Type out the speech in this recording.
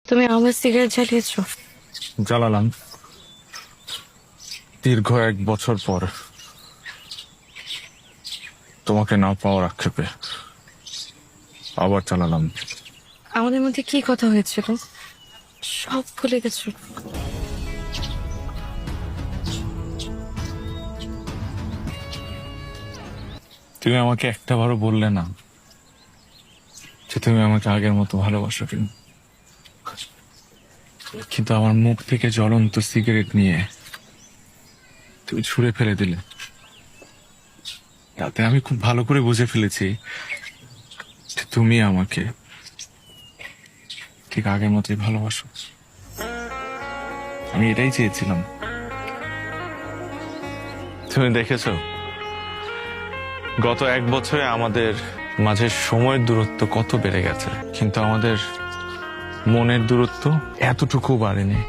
তুমি আমার সিগারেট জ্বালিয়েছো? জ্বালালাম দীর্ঘ 1 বছর পর, তোমাকে না পাওয়ার আক্ষেপে আবার চালালাম। আমাদের মধ্যে কি কথা হয়েছিল সব ভুলে গেছো? তুমি আমাকে একটাবারও বললে না যে তুমি আমাকে আগের মতো ভালোবাসো কিনা, কিন্তু আমার মুখ থেকে জ্বলন্ত সিগারেট নিয়ে তুমি ছুঁড়ে ফেলে দিলে। তাতে আমি খুব ভালো করে বুঝে ফেলেছি যে তুমি আমাকে ঠিক আগের মতোই ভালোবাসো। আমি এটাই চেয়েছিলাম। তুমি দেখেছো গত 1 বছরে আমাদের মাঝে সময়ের দূরত্ব কত বেড়ে গেছে, কিন্তু আমাদের মনের দূরত্ব এতটুকু বাড়েনি।